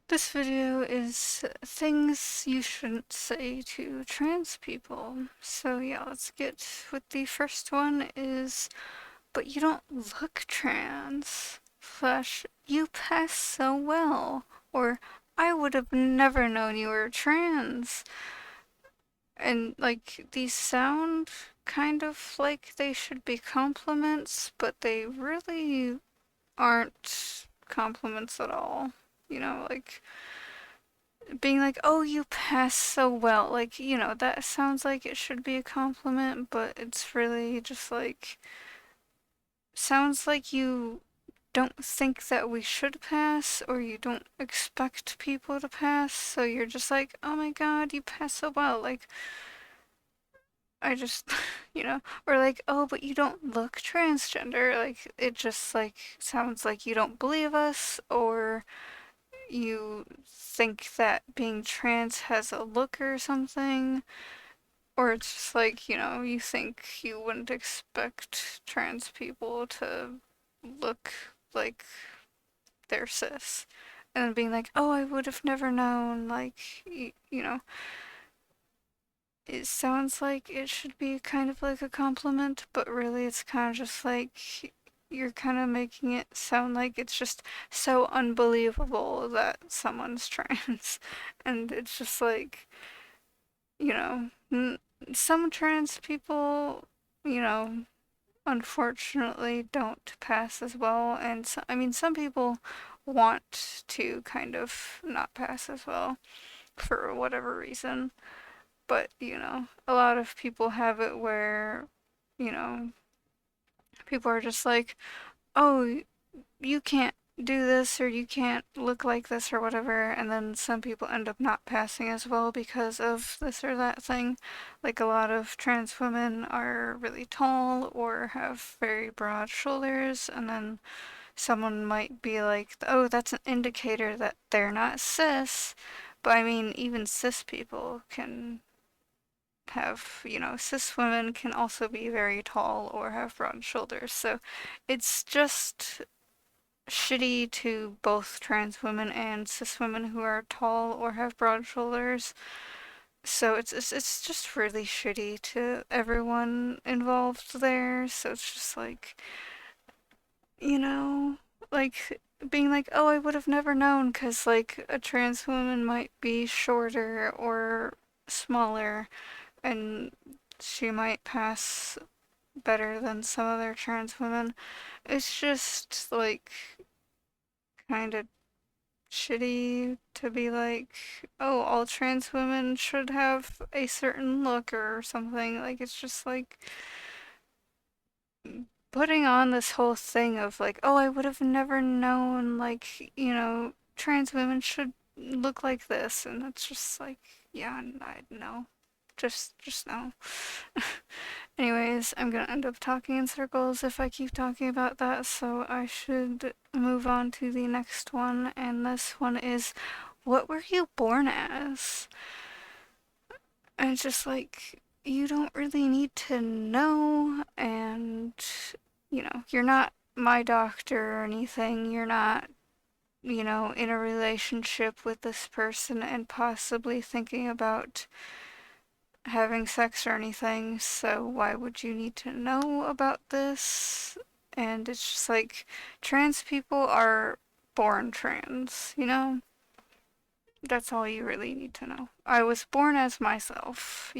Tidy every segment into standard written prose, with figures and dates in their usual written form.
This video is things you shouldn't say to trans people. So yeah, let's get with the first one is, but you don't look trans. Slash, you pass so well. Or, I would have never known you were trans. And like, these sound kind of like they should be compliments, but they really aren't compliments at all. Like, being like, oh, you pass so well. Like, that sounds like it should be a compliment, but it's really just like, sounds like you don't think that we should pass, or you don't expect people to pass, so you're just like, oh my god, you pass so well. Like, I just, or like, oh, but you don't look transgender. Like, it just like sounds like you don't believe us, or you think that being trans has a look or something, or it's just like, you think you wouldn't expect trans people to look like they're cis. And then being like, oh, I would have never known, like, it sounds like it should be kind of like a compliment, but really it's kind of just like you're kind of making it sound like it's just so unbelievable that someone's trans. And it's just like, you know, some trans people, you know, unfortunately don't pass as well. And so, I mean, some people want to kind of not pass as well for whatever reason. But, a lot of people have it where, you know, people are just like, oh, you can't do this or you can't look like this or whatever. And then some people end up not passing as well because of this or that thing. Like a lot of trans women are really tall or have very broad shoulders. And then someone might be like, oh, that's an indicator that they're not cis. But I mean, even cis people can have, cis women can also be very tall or have broad shoulders. So it's just shitty to both trans women and cis women who are tall or have broad shoulders. So it's just really shitty to everyone involved there. So it's just like, you know, like being like, oh, I would have never known because like a trans woman might be shorter or smaller and she might pass better than some other trans women. It's just like kind of shitty to be like, oh, all trans women should have a certain look or something. Like, it's just like putting on this whole thing of like, oh, I would have never known, like, trans women should look like this. And it's just like, yeah, I know. Just no. Anyways, I'm gonna end up talking in circles if I keep talking about that, so I should move on to the next one, and this one is, what were you born as? And it's just like, you don't really need to know, and, you're not my doctor or anything, you're not, in a relationship with this person and possibly thinking about having sex or anything, so why would you need to know about this? And it's just like, trans people are born trans, That's all you really need to know. I was born as myself.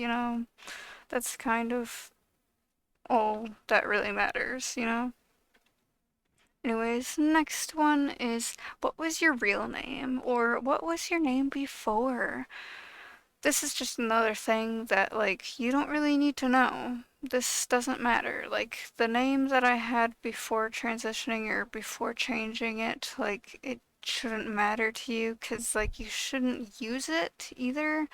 That's kind of all that really matters. Anyways, next one is, what was your real name? Or what was your name before? This is just another thing that, like, you don't really need to know. This doesn't matter. Like, the name that I had before transitioning or before changing it, like, it shouldn't matter to you because, like, you shouldn't use it either.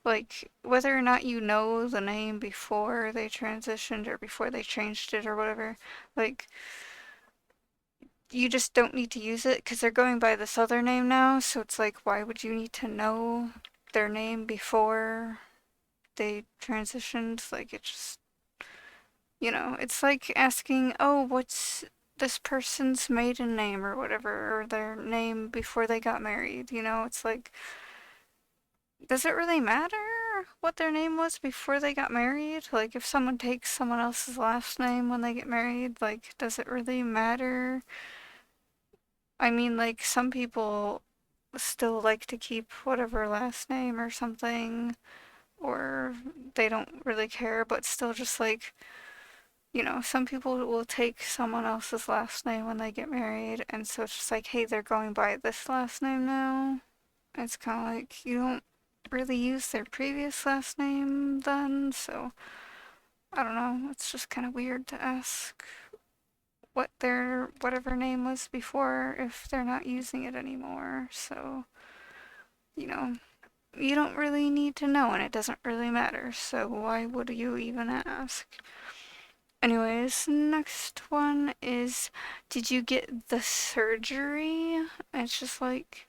Like, whether or not you know the name before they transitioned or before they changed it or whatever, like, you just don't need to use it because they're going by this other name now. So it's like, why would you need to know their name before they transitioned? Like, it's just, it's like asking, oh, what's this person's maiden name or whatever, or their name before they got married. It's like, does it really matter what their name was before they got married? Like, if someone takes someone else's last name when they get married, like, does it really matter? I mean, like, some people still like to keep whatever last name or something, or they don't really care, but still just like, some people will take someone else's last name when they get married, and so it's just like, hey, they're going by this last name now. It's kind of like you don't really use their previous last name then, so I don't know. It's just kind of weird to ask what their whatever name was before if they're not using it anymore. So, you know, you don't really need to know and it doesn't really matter. So why would you even ask? Anyways, next one is, did you get the surgery? It's just like,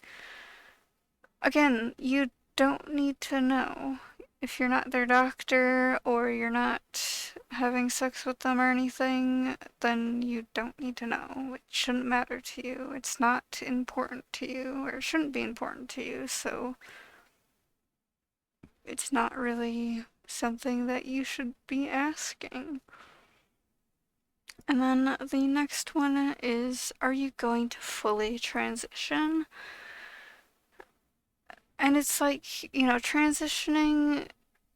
again, you don't need to know. If you're not their doctor or you're not having sex with them or anything, then you don't need to know. It shouldn't matter to you. It's not important to you, or it shouldn't be important to you, so it's not really something that you should be asking. And then the next one is, are you going to fully transition? And it's like, transitioning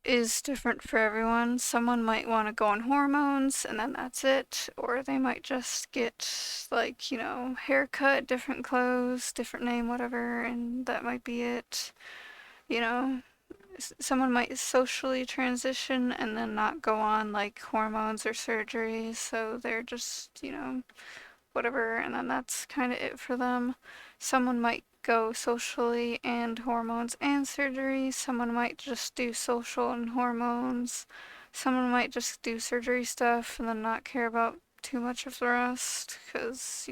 is different for everyone. Someone might want to go on hormones and then that's it. Or they might just get, like, haircut, different clothes, different name, whatever, and that might be it. You know, someone might socially transition and then not go on, like, hormones or surgery. So they're just, whatever, and then that's kind of it for them. Someone might go socially and hormones and surgery. Someone might just do social and hormones. Someone might just do surgery stuff and then not care about too much of the rest because,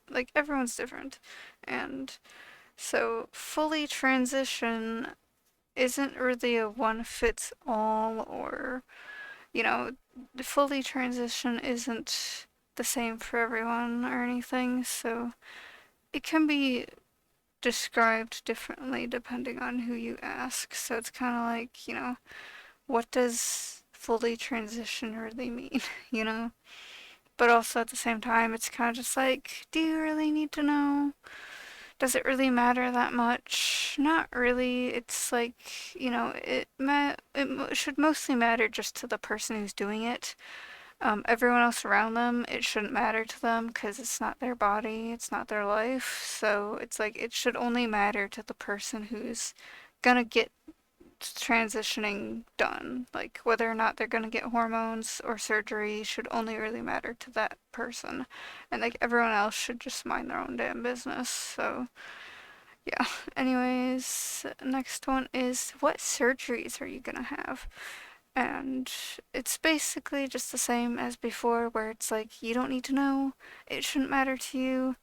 like everyone's different. And so fully transition isn't really a one fits all or, you know, the fully transition isn't the same for everyone or anything, so it can be described differently depending on who you ask. So it's kind of like, what does fully transition really mean, you know? But also at the same time, it's kind of just like, do you really need to know? Does it really matter that much? Not really. It's like, it should mostly matter just to the person who's doing it. Everyone else around them, it shouldn't matter to them because it's not their body, it's not their life. So it's like it should only matter to the person who's gonna get transitioning done. Like whether or not they're gonna get hormones or surgery should only really matter to that person. And like everyone else should just mind their own damn business. So yeah. Anyways, next one is, what surgeries are you gonna have? And it's basically just the same as before, where it's like, you don't need to know, it shouldn't matter to you,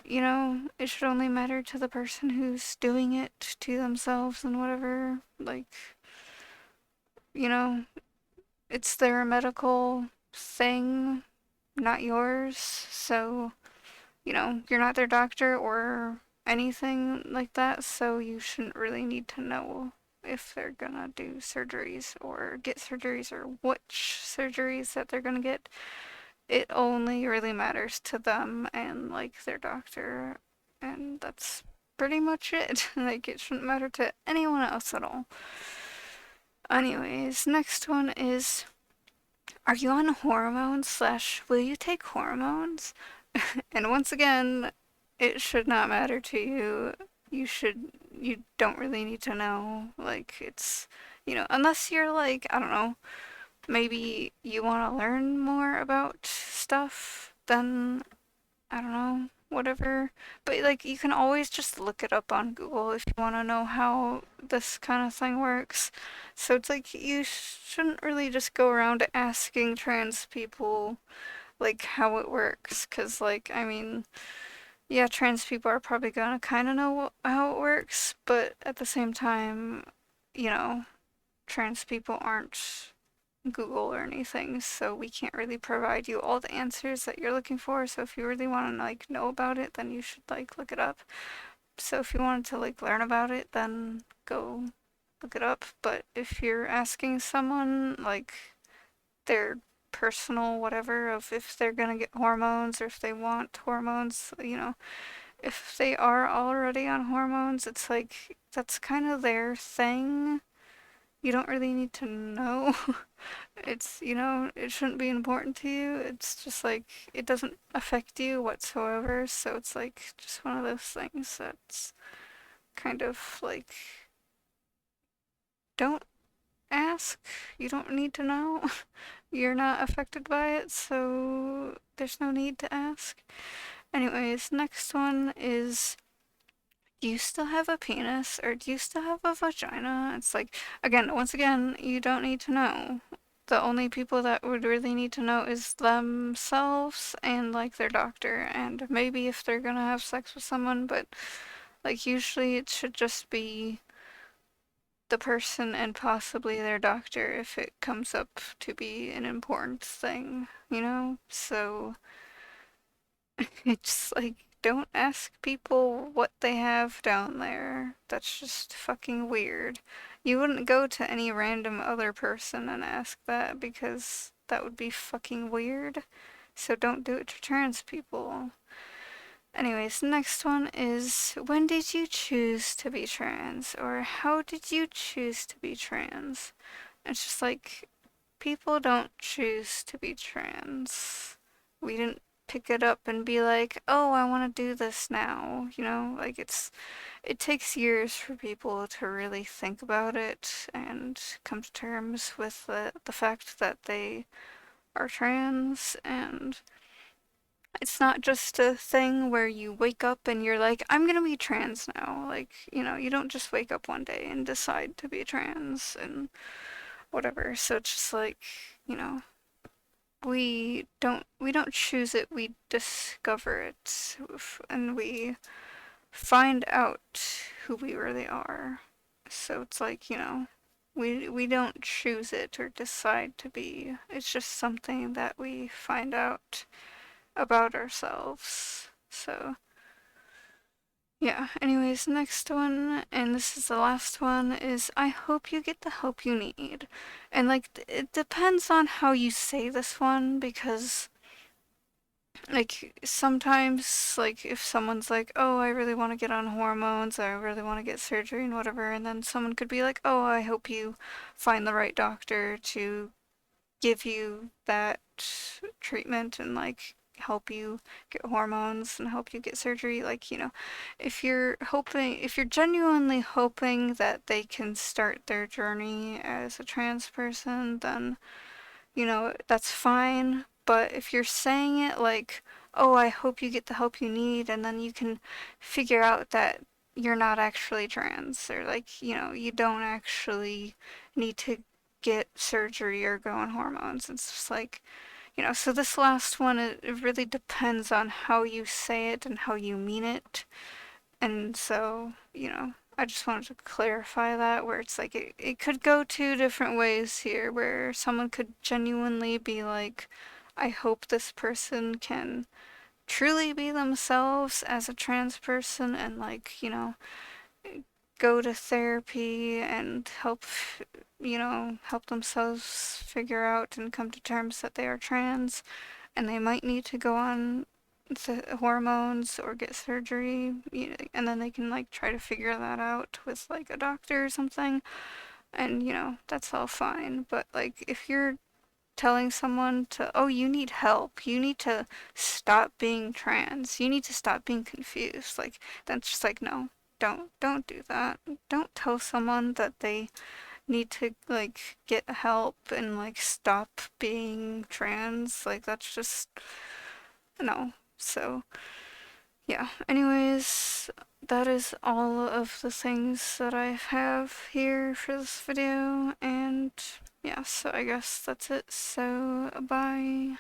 it should only matter to the person who's doing it to themselves and whatever. Like, you know, it's their medical thing, not yours. So, you're not their doctor or anything like that, so you shouldn't really need to know if they're gonna do surgeries or get surgeries or which surgeries that they're gonna get. It only really matters to them and like their doctor, and that's pretty much it. Like it shouldn't matter to anyone else at all. Anyways, next one is, are you on hormones slash will you take hormones? And once again, it should not matter to you. You don't really need to know. Like, it's, unless you're like, I don't know, maybe you want to learn more about stuff, then, I don't know, whatever. But, like, you can always just look it up on Google if you want to know how this kind of thing works. So it's like, you shouldn't really just go around asking trans people, like, how it works. Because, like, I mean, yeah, trans people are probably gonna kind of know how it works, but at the same time, you know, trans people aren't Google or anything, so we can't really provide you all the answers that you're looking for. So if you really want to like know about it, then you should like look it up. So if you wanted to like learn about it, then go look it up. But if you're asking someone like their personal whatever of if they're gonna get hormones or if they want hormones, if they are already on hormones, it's like that's kind of their thing. You don't really need to know. It shouldn't be important to you. It's just like it doesn't affect you whatsoever. So it's like just one of those things that's kind of like don't ask. You don't need to know. You're not affected by it, so there's no need to ask. Anyways, next one is, do you still have a penis or do you still have a vagina? It's like, again, once again, you don't need to know. The only people that would really need to know is themselves and like their doctor, and maybe if they're gonna have sex with someone, but like usually it should just be the person and possibly their doctor if it comes up to be an important thing, you know? So it's like, don't ask people what they have down there. That's just fucking weird. You wouldn't go to any random other person and ask that because that would be fucking weird. So don't do it to trans people. Anyways, next one is, when did you choose to be trans? Or how did you choose to be trans? It's just like, people don't choose to be trans. We didn't pick it up and be like, oh, I want to do this now. Like it takes years for people to really think about it and come to terms with the fact that they are trans, and it's not just a thing where you wake up and you're like, I'm gonna be trans now. Like, you don't just wake up one day and decide to be trans and whatever. So it's just like, you know, we don't choose it, we discover it, and we find out who we really are. So it's like, we don't choose it or decide to be. It's just something that we find out about ourselves. So, yeah. Anyways, next one, and this is the last one, is, I hope you get the help you need. And like, it depends on how you say this one, because like sometimes like if someone's like, oh, I really want to get on hormones, I really want to get surgery and whatever, and then someone could be like, oh, I hope you find the right doctor to give you that treatment and like help you get hormones and help you get surgery. Like, if you're genuinely hoping that they can start their journey as a trans person, then that's fine. But if you're saying it like, oh, I hope you get the help you need, and then you can figure out that you're not actually trans, or like, you don't actually need to get surgery or go on hormones. It's just like, so this last one, it really depends on how you say it and how you mean it. And so, I just wanted to clarify that, where it's like it could go two different ways here, where someone could genuinely be like, I hope this person can truly be themselves as a trans person and like, go to therapy and help themselves figure out and come to terms that they are trans, and they might need to go on hormones or get surgery, and then they can like try to figure that out with like a doctor or something, and that's all fine. But like if you're telling someone to, oh, you need help, you need to stop being trans, you need to stop being confused, like that's just like, no, don't do that. Don't tell someone that they need to like get help and like stop being trans. Like that's just no. So yeah. Anyways, that is all of the things that I have here for this video, and yeah, so I guess that's it. So bye.